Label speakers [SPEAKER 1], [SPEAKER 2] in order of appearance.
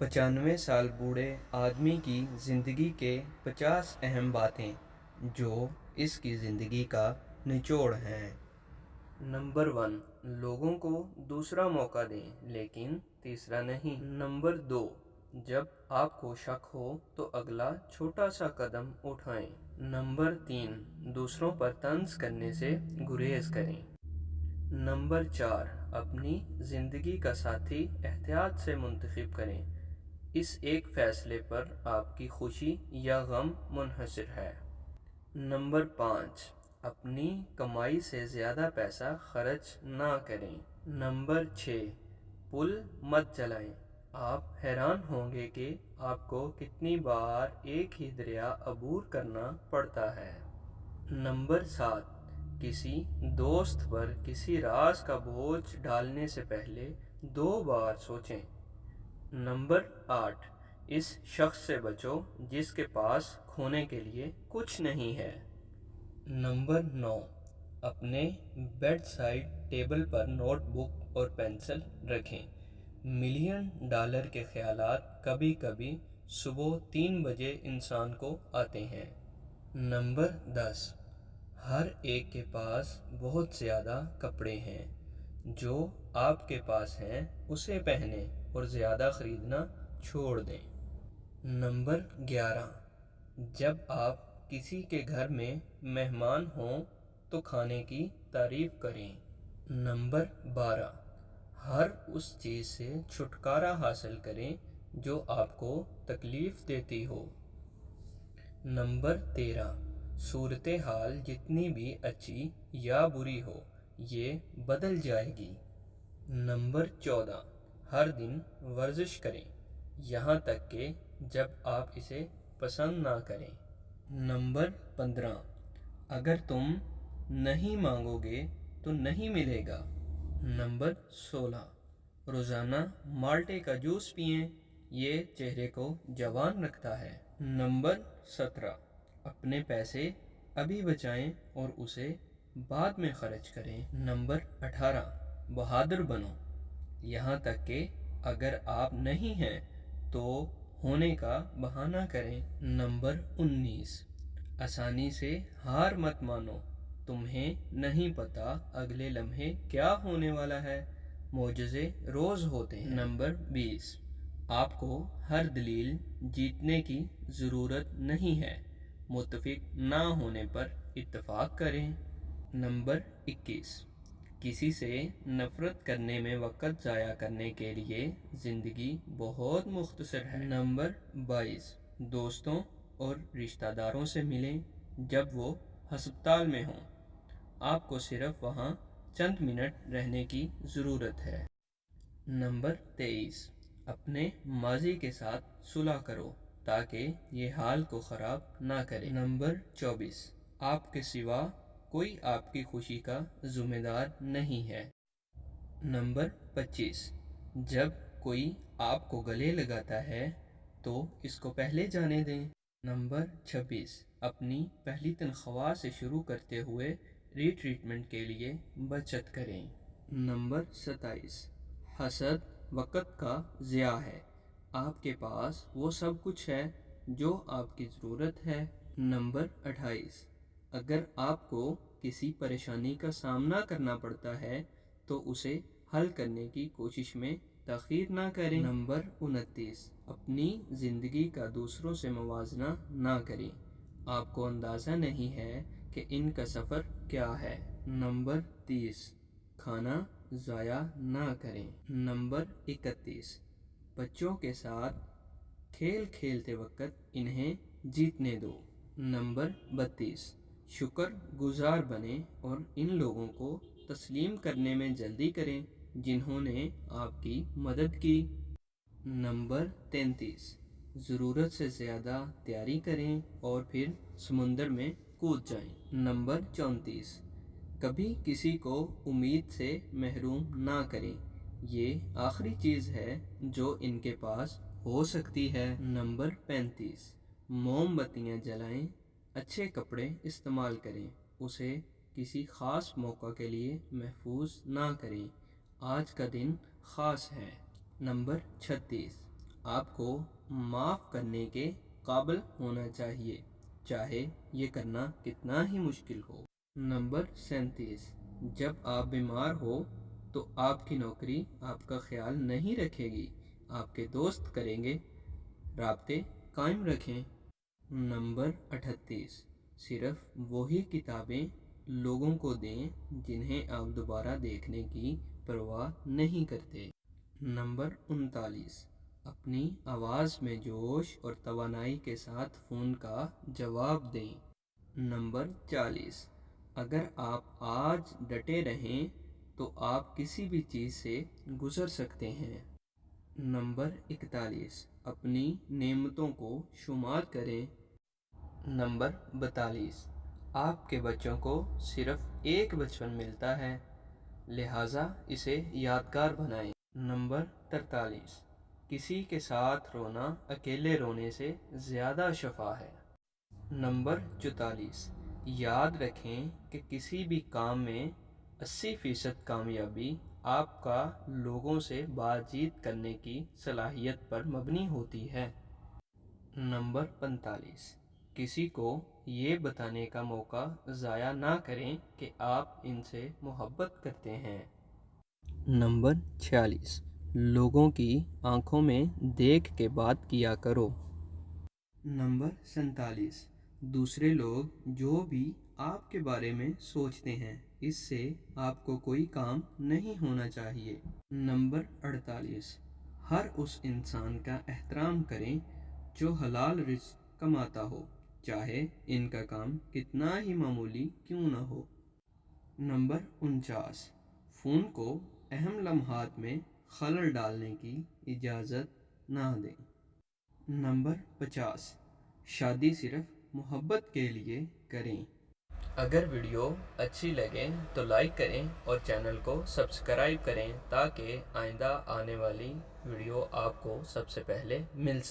[SPEAKER 1] 95 سال بوڑھے آدمی کی زندگی کے 50 اہم باتیں جو اس کی زندگی کا نچوڑ ہیں۔ نمبر 1، لوگوں کو دوسرا موقع دیں لیکن تیسرا نہیں۔ نمبر 2، جب آپ کو شک ہو تو اگلا چھوٹا سا قدم اٹھائیں۔ نمبر 3، دوسروں پر طنز کرنے سے گریز کریں۔ نمبر 4، اپنی زندگی کا ساتھی احتیاط سے منتخب کریں۔ اس ایک فیصلے پر آپ کی خوشی یا غم منحصر ہے۔ نمبر 5، اپنی کمائی سے زیادہ پیسہ خرچ نہ کریں۔ نمبر 6، پل مت جلائیں۔ آپ حیران ہوں گے کہ آپ کو کتنی بار ایک ہی دریا عبور کرنا پڑتا ہے۔ نمبر 7، کسی دوست پر کسی راز کا بوجھ ڈالنے سے پہلے 2 بار سوچیں۔ نمبر 8، اس شخص سے بچو جس کے پاس کھونے کے لیے کچھ نہیں ہے۔ نمبر 9، اپنے بیڈ سائڈ ٹیبل پر نوٹ بک اور پینسل رکھیں۔ ملین ڈالر کے خیالات کبھی کبھی صبح 3 بجے انسان کو آتے ہیں۔ نمبر 10، ہر ایک کے پاس بہت زیادہ کپڑے ہیں۔ جو آپ کے پاس ہیں اسے پہنیں اور زیادہ خریدنا چھوڑ دیں۔ نمبر 11، جب آپ کسی کے گھر میں مہمان ہوں تو کھانے کی تعریف کریں۔ نمبر 12، ہر اس چیز سے چھٹکارا حاصل کریں جو آپ کو تکلیف دیتی ہو۔ نمبر 13، صورتحال جتنی بھی اچھی یا بری ہو یہ بدل جائے گی۔ نمبر 14، ہر دن ورزش کریں یہاں تک کہ جب آپ اسے پسند نہ کریں۔ نمبر 15، اگر تم نہیں مانگو گے تو نہیں ملے گا۔ نمبر 16، روزانہ مالٹے کا جوس پئیں، یہ چہرے کو جوان رکھتا ہے۔ نمبر 17، اپنے پیسے ابھی بچائیں اور اسے بعد میں خرچ کریں۔ نمبر 18، بہادر بنو یہاں تک کہ اگر آپ نہیں ہیں تو ہونے کا بہانہ کریں۔ نمبر 19، آسانی سے ہار مت مانو، تمہیں نہیں پتہ اگلے لمحے کیا ہونے والا ہے، معجزے روز ہوتے ہیں۔ نمبر 20، آپ کو ہر دلیل جیتنے کی ضرورت نہیں ہے، متفق نہ ہونے پر اتفاق کریں۔ نمبر 21، کسی سے نفرت کرنے میں وقت ضائع کرنے کے لیے زندگی بہت مختصر ہے۔ نمبر 22، دوستوں اور رشتہ داروں سے ملیں جب وہ ہسپتال میں ہوں، آپ کو صرف وہاں چند منٹ رہنے کی ضرورت ہے۔ نمبر 23، اپنے ماضی کے ساتھ صلح کرو تاکہ یہ حال کو خراب نہ کرے۔ نمبر 24، آپ کے سوا کوئی آپ کی خوشی کا ذمہ دار نہیں ہے۔ نمبر 25، جب کوئی آپ کو گلے لگاتا ہے تو اس کو پہلے جانے دیں۔ نمبر 26، اپنی پہلی تنخواہ سے شروع کرتے ہوئے ری ٹریٹمنٹ کے لیے بچت کریں۔ نمبر 27، حسد وقت کا ضیاع ہے، آپ کے پاس وہ سب کچھ ہے جو آپ کی ضرورت ہے۔ نمبر 28، اگر آپ کو کسی پریشانی کا سامنا کرنا پڑتا ہے تو اسے حل کرنے کی کوشش میں تاخیر نہ کریں۔ نمبر 29، اپنی زندگی کا دوسروں سے موازنہ نہ کریں، آپ کو اندازہ نہیں ہے کہ ان کا سفر کیا ہے۔ نمبر 30، کھانا ضائع نہ کریں۔ نمبر 31، بچوں کے ساتھ کھیل کھیلتے وقت انہیں جیتنے دو۔ نمبر 32، شکر گزار بنیں اور ان لوگوں کو تسلیم کرنے میں جلدی کریں جنہوں نے آپ کی مدد کی۔ نمبر 33، ضرورت سے زیادہ تیاری کریں اور پھر سمندر میں کود جائیں۔ نمبر 34، کبھی کسی کو امید سے محروم نہ کریں، یہ آخری چیز ہے جو ان کے پاس ہو سکتی ہے۔ نمبر 35، موم بتیاں جلائیں، اچھے کپڑے استعمال کریں، اسے کسی خاص موقع کے لیے محفوظ نہ کریں، آج کا دن خاص ہے۔ نمبر 36، آپ کو معاف کرنے کے قابل ہونا چاہیے، چاہے یہ کرنا کتنا ہی مشکل ہو۔ نمبر 37، جب آپ بیمار ہو تو آپ کی نوکری آپ کا خیال نہیں رکھے گی، آپ کے دوست کریں گے۔ رابطے قائم رکھیں۔ نمبر 38، صرف وہی کتابیں لوگوں کو دیں جنہیں آپ دوبارہ دیکھنے کی پرواہ نہیں کرتے۔ نمبر 39، اپنی آواز میں جوش اور توانائی کے ساتھ فون کا جواب دیں۔ نمبر 40، اگر آپ آج ڈٹے رہیں تو آپ کسی بھی چیز سے گزر سکتے ہیں۔ نمبر 41، اپنی نعمتوں کو شمار کریں۔ نمبر 42، آپ کے بچوں کو صرف ایک بچپن ملتا ہے، لہٰذا اسے یادگار بنائیں۔ نمبر 43، کسی کے ساتھ رونا اکیلے رونے سے زیادہ شفا ہے۔ نمبر 44، یاد رکھیں کہ کسی بھی کام میں 80% کامیابی آپ کا لوگوں سے بات چیت کرنے کی صلاحیت پر مبنی ہوتی ہے۔ نمبر 45، کسی کو یہ بتانے کا موقع ضائع نہ کریں کہ آپ ان سے محبت کرتے ہیں۔ نمبر 46، لوگوں کی آنکھوں میں دیکھ کے بات کیا کرو۔ نمبر 47، دوسرے لوگ جو بھی آپ کے بارے میں سوچتے ہیں اس سے آپ کو کوئی کام نہیں ہونا چاہیے۔ نمبر 48، ہر اس انسان کا احترام کریں جو حلال رزق کماتا ہو، چاہے ان کا کام کتنا ہی معمولی کیوں نہ ہو۔ نمبر 49، فون کو اہم لمحات میں خلل ڈالنے کی اجازت نہ دیں۔ نمبر 50، شادی صرف محبت کے لیے کریں۔ اگر ویڈیو اچھی لگے تو لائک کریں اور چینل کو سبسکرائب کریں تاکہ آئندہ آنے والی ویڈیو آپ کو سب سے پہلے مل سکے۔